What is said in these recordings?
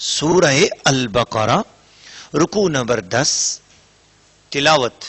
سورہ البقرہ رکوع نمبر 10 تلاوت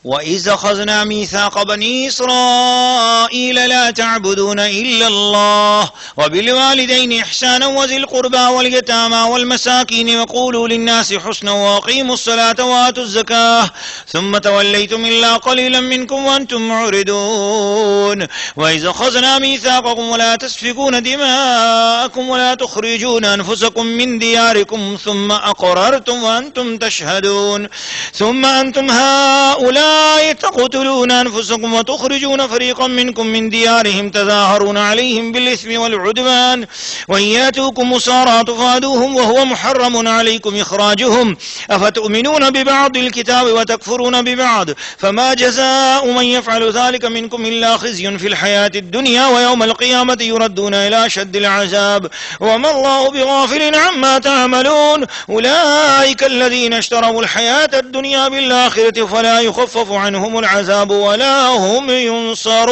وَإِذْ أَخَذْنَا مِيثَاقَ بَنِي إِسْرَائِيلَ لَا تَعْبُدُونَ إِلَّا اللَّهَ وَبِالْوَالِدَيْنِ إِحْسَانًا وَذِي الْقُرْبَى وَالْيَتَامَى وَالْمَسَاكِينِ وَقُولُوا لِلنَّاسِ حُسْنًا وَأَقِيمُوا الصَّلَاةَ وَآتُوا الزَّكَاةَ ثُمَّ تَوَلَّيْتُمْ إِلَّا قَلِيلًا مِّنكُمْ وَأَنتُمْ مُعْرِضُونَ وَإِذْ أَخَذْنَا مِيثَاقَكُمْ وَلَا تَسْفِكُونَ دِمَاءَكُمْ وَلَا تُخْرِجُونَ أَنفُسَكُم مِّن دِيَارِكُمْ ثُمَّ أَقْرَرْتُمْ وَأَنتُمْ تَشْهَدُونَ ثُمَّ أَنتُمْ هَؤُلَاءِ تقتلون أنفسكم وتخرجون فريقا منكم من ديارهم تظاهرون عليهم بالإثم والعدوان وإن يأتوكم مسارى تفادوهم وهو محرم عليكم إخراجهم أفتؤمنون ببعض الكتاب وتكفرون ببعض فما جزاء من يفعل ذلك منكم إلا خزي في الحياة الدنيا ويوم القيامة يردون إلى أشد العذاب وما الله بغافل عما تعملون أولئك الذين اشتروا الحياة الدنيا بالآخرة فلا يخفف عنهم العذاب ولا هم ينصرون.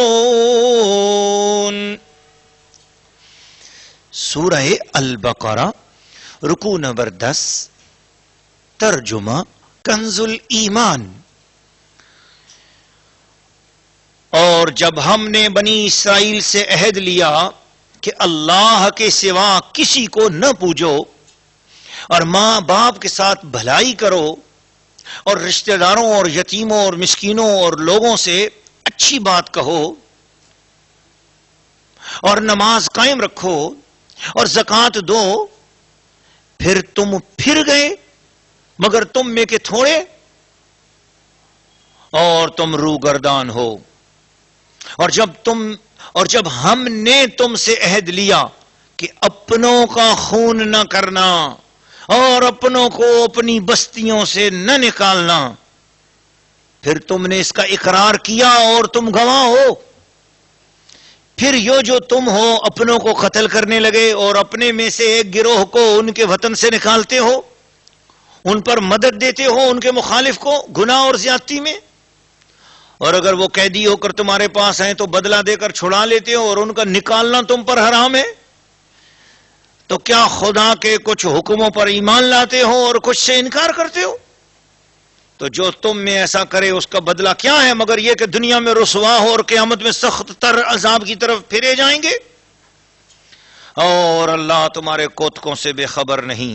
سورہ البقرہ رکوع نمبر 10 ترجمہ کنز الایمان. اور جب ہم نے بنی اسرائیل سے عہد لیا کہ اللہ کے سوا کسی کو نہ پوجو اور ماں باپ کے ساتھ بھلائی کرو اور رشتہ داروں اور یتیموں اور مسکینوں اور لوگوں سے اچھی بات کہو اور نماز قائم رکھو اور زکوٰۃ دو، پھر تم پھر گئے مگر تم میں کے تھوڑے اور تم روگردان ہو. اور جب ہم نے تم سے عہد لیا کہ اپنوں کا خون نہ کرنا اور اپنوں کو اپنی بستیوں سے نہ نکالنا، پھر تم نے اس کا اقرار کیا اور تم گواہ ہو، پھر جو تم ہو اپنوں کو قتل کرنے لگے اور اپنے میں سے ایک گروہ کو ان کے وطن سے نکالتے ہو، ان پر مدد دیتے ہو ان کے مخالف کو گناہ اور زیادتی میں، اور اگر وہ قیدی ہو کر تمہارے پاس ہیں تو بدلہ دے کر چھڑا لیتے ہو اور ان کا نکالنا تم پر حرام ہے. تو کیا خدا کے کچھ حکموں پر ایمان لاتے ہو اور کچھ سے انکار کرتے ہو؟ تو جو تم میں ایسا کرے اس کا بدلہ کیا ہے مگر یہ کہ دنیا میں رسوا ہو اور قیامت میں سخت تر عذاب کی طرف پھرے جائیں گے. اور اللہ تمہارے کوتکوں سے بے خبر نہیں.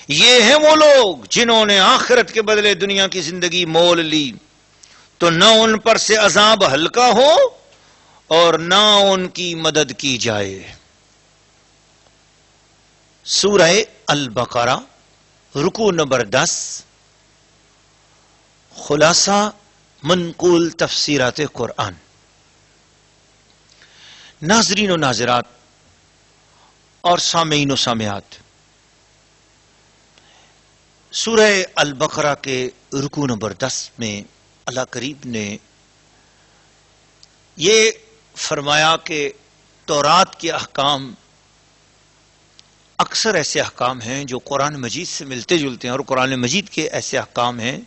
یہ ہیں وہ لوگ جنہوں نے آخرت کے بدلے دنیا کی زندگی مول لی، تو نہ ان پر سے عذاب ہلکا ہو اور نہ ان کی مدد کی جائے. سورہ البقرہ رکوع نمبر 10 خلاصہ منقول تفسیرات قرآن. ناظرین و ناظرات اور سامعین و سامعات، سورہ البقرہ کے رکوع نمبر 10 میں اللہ کریم نے یہ فرمایا کہ تورات کے احکام اکثر ایسے احکام ہیں جو قرآن مجید سے ملتے جلتے ہیں، اور قرآن مجید کے ایسے احکام ہیں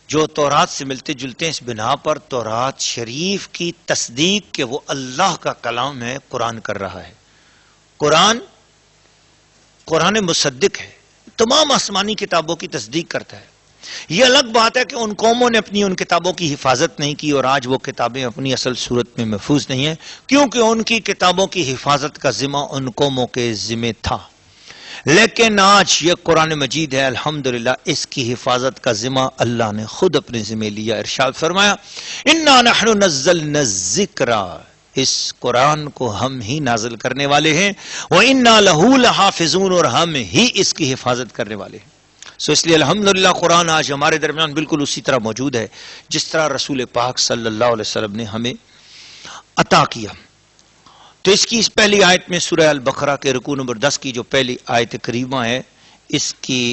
جو تورات سے ملتے جلتے ہیں اس بنا پر تورات شریف کی تصدیق کہ وہ اللہ کا کلام ہے قرآن کر رہا ہے. قرآن مصدق ہے، تمام آسمانی کتابوں کی تصدیق کرتا ہے. یہ الگ بات ہے کہ ان قوموں نے اپنی ان کتابوں کی حفاظت نہیں کی اور آج وہ کتابیں اپنی اصل صورت میں محفوظ نہیں ہیں، کیونکہ ان کی کتابوں کی حفاظت کا ذمہ ان قوموں کے ذمہ تھا. لیکن آج یہ قرآن مجید ہے، الحمدللہ اس کی حفاظت کا ذمہ اللہ نے خود اپنے ذمہ لیا. ارشاد فرمایا انا نحن نزلنا الذکر، اس قرآن کو ہم ہی نازل کرنے والے ہیں، وَإِنَّا لَهُ لَحَافِظُونَ، اور ہم ہی اس کی حفاظت کرنے والے ہیں. اس لیے الحمدللہ قرآن آج ہمارے درمیان بالکل اسی طرح موجود ہے جس طرح رسول پاک صلی اللہ علیہ وسلم نے ہمیں عطا کیا. تو اس کی اس پہلی آیت میں سورہ البقرہ کے رکوع نمبر 10 کی جو پہلی آیت کریمہ ہے اس کی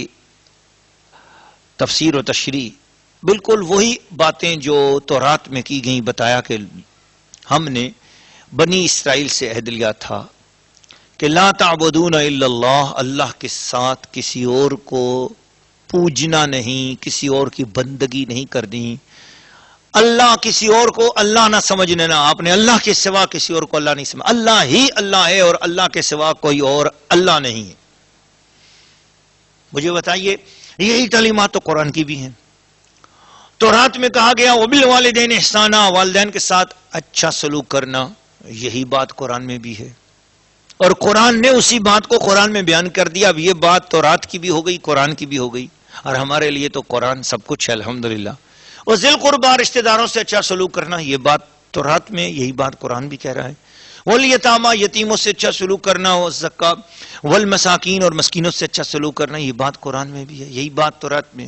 تفسیر و تشریح بالکل وہی باتیں جو تورات میں کی گئیں. بتایا کہ ہم نے بنی اسرائیل سے عہد لیا تھا کہ لا تعبدون الا اللہ، اللہ کے ساتھ کسی اور کو پوجنا نہیں، کسی اور کی بندگی نہیں کرنی، اللہ کسی اور کو اللہ نہ سمجھنے، نہ آپ نے اللہ کے سوا کسی اور کو اللہ نہیں سمجھ، اللہ ہی اللہ ہے اور اللہ کے سوا کوئی اور اللہ نہیں ہے۔ مجھے بتائیے، یہی تعلیمات تو قرآن کی بھی ہیں۔ تورات میں کہا گیا وبالوالدین احسانا، والدین کے ساتھ اچھا سلوک کرنا، یہی بات قرآن میں بھی ہے، اور قرآن نے اسی بات کو قرآن میں بیان کر دیا۔ اب یہ بات تورات کی بھی ہو گئی، قرآن کی بھی ہو گئی، اور ہمارے لیے تو قرآن سب کچھ ہے الحمدللہ۔ اور ذی القربیٰ، رشتہ داروں سے اچھا سلوک کرنا، یہ بات تورات میں، یہی بات قرآن بھی کہہ رہا ہے۔ والیتامیٰ، یتیموں سے اچھا سلوک کرنا، والزکاۃ، والمساکین، اور مسکینوں سے اچھا سلوک کرنا، یہ بات قرآن میں بھی ہے، یہی بات تورات میں۔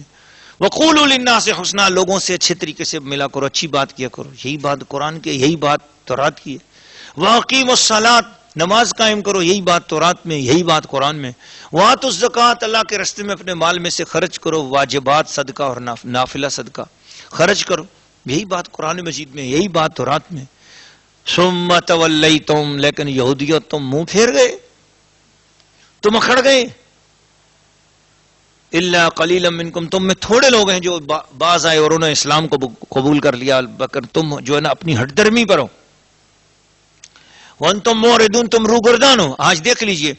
وقولوا للناس حسنا، لوگوں سے اچھے طریقے سے ملا کرو، اچھی بات کیا کرو، یہی بات قرآن کی، یہی بات تورات کی ہے۔ واقیموا الصلاۃ، نماز قائم کرو، یہی بات تورات میں، یہی بات قرآن میں۔ وآتوا الزکاۃ، اللہ کے راستے میں اپنے مال میں سے خرچ کرو، واجبات صدقہ اور نافلہ صدقہ خرچ کرو، یہی بات قرآن مجید میں، یہی بات تورات میں۔ ثم تولیتم، لیکن یہودیوں تم منہ پھیر گئے، تم اکھڑ گئے۔ الا قلیلا منکم، تم میں تھوڑے لوگ ہیں جو باز آئے اور انہوں نے اسلام کو قبول کر لیا، بکر تم جو ہے نا اپنی ہٹ درمی پر ہو۔ وانتم موردون، تم روگردان ہو۔ آج دیکھ لیجئے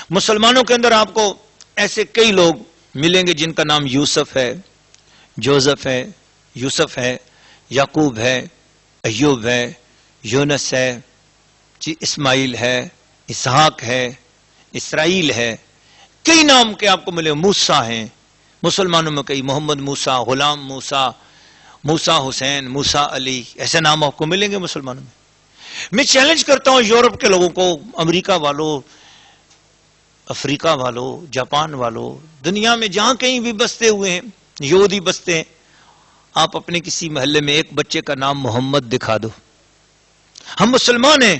مسلمانوں کے اندر آپ کو ایسے کئی لوگ ملیں گے جن کا نام یوسف ہے، جوزف ہے، یوسف ہے، یعقوب ہے، ایوب ہے، یونس ہے، اسماعیل ہے، اسحاق ہے، اسرائیل ہے، کئی نام کے آپ کو ملے، موسیٰ ہیں مسلمانوں میں، کئی محمد موسیٰ، غلام موسیٰ، موسیٰ حسین، موسیٰ علی، ایسے نام آپ کو ملیں گے مسلمانوں میں۔ میں چیلنج کرتا ہوں یورپ کے لوگوں کو، امریکہ والوں، افریقہ والوں، جاپان والوں، دنیا میں جہاں کہیں بھی بستے ہوئے ہیں، یہودی بستے ہیں، آپ اپنے کسی محلے میں ایک بچے کا نام محمد دکھا دو۔ ہم مسلمان ہیں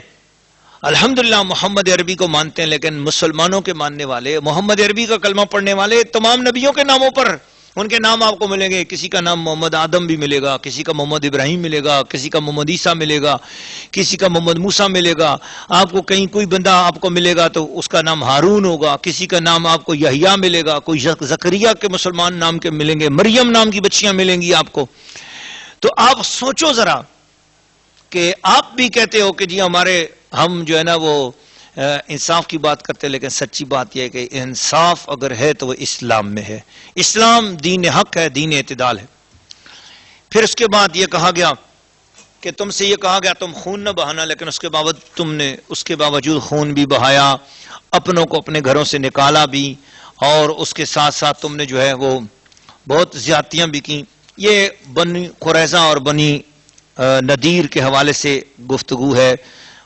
الحمدللہ، محمد عربی کو مانتے ہیں، لیکن مسلمانوں کے ماننے والے، محمد عربی کا کلمہ پڑھنے والے، تمام نبیوں کے ناموں پر ان کے نام آپ کو ملیں گے۔ کسی کا نام محمد آدم بھی ملے گا، کسی کا محمد ابراہیم ملے گا، کسی کا محمد عیسیٰ ملے گا، کسی کا محمد موسیٰ ملے گا۔ آپ کو کہیں کوئی بندہ آپ کو ملے گا تو اس کا نام ہارون ہوگا، کسی کا نام آپ کو یحییٰ ملے گا، کوئی زکریا کے مسلمان نام کے ملیں گے، مریم نام کی بچیاں ملیں گی آپ کو۔ تو آپ سوچو ذرا کہ آپ بھی کہتے ہو کہ جی ہم جو ہے نا وہ انصاف کی بات کرتے ہیں، لیکن سچی بات یہ ہے کہ انصاف اگر ہے تو وہ اسلام میں ہے۔ اسلام دین حق ہے، دین اعتدال ہے۔ پھر اس کے بعد یہ کہا گیا کہ تم سے یہ کہا گیا تم خون نہ بہانا، لیکن اس کے باوجود خون بھی بہایا، اپنوں کو اپنے گھروں سے نکالا بھی، اور اس کے ساتھ ساتھ تم نے جو ہے وہ بہت زیادتیاں بھی کی۔ یہ بنی قریظہ اور بنی نذیر کے حوالے سے گفتگو ہے،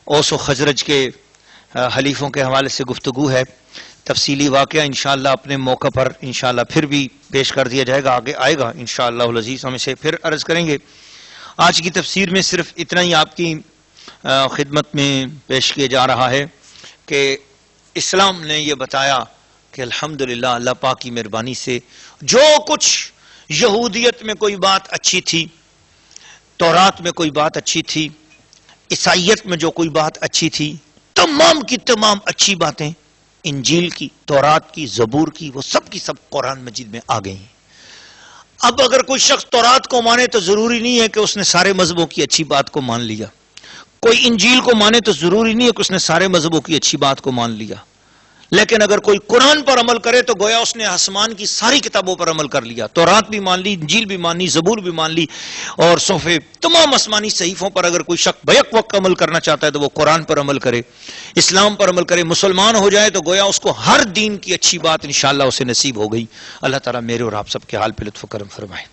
اوس و خزرج کے حلیفوں کے حوالے سے گفتگو ہے۔ تفصیلی واقعہ انشاءاللہ اپنے موقع پر انشاءاللہ پھر بھی پیش کر دیا جائے گا، آگے آئے گا انشاءاللہ العزیز، ہم اسے پھر عرض کریں گے۔ آج کی تفسیر میں صرف اتنا ہی آپ کی خدمت میں پیش کیا جا رہا ہے کہ اسلام نے یہ بتایا کہ الحمدللہ اللہ پاک کی مہربانی سے جو کچھ یہودیت میں کوئی بات اچھی تھی، تورات میں کوئی بات اچھی تھی، عیسائیت میں جو کوئی بات اچھی تھی، تمام کی تمام اچھی باتیں انجیل کی، تورات کی، زبور کی، وہ سب کی سب قرآن مجید میں آ گئی ہیں۔ اب اگر کوئی شخص تورات کو مانے تو ضروری نہیں ہے کہ اس نے سارے مذہبوں کی اچھی بات کو مان لیا، کوئی انجیل کو مانے تو ضروری نہیں ہے کہ اس نے سارے مذہبوں کی اچھی بات کو مان لیا، لیکن اگر کوئی قرآن پر عمل کرے تو گویا اس نے آسمان کی ساری کتابوں پر عمل کر لیا، تورات بھی مان لی، انجیل بھی مان لی، زبور بھی مان لی، اور صحف تمام آسمانی صحیفوں پر اگر کوئی شخص بیک وقت عمل کرنا چاہتا ہے تو وہ قرآن پر عمل کرے، اسلام پر عمل کرے، مسلمان ہو جائے تو گویا اس کو ہر دین کی اچھی بات انشاءاللہ اسے نصیب ہو گئی۔ اللہ تعالیٰ میرے اور آپ سب کے حال پہ لطف و کرم فرمائے۔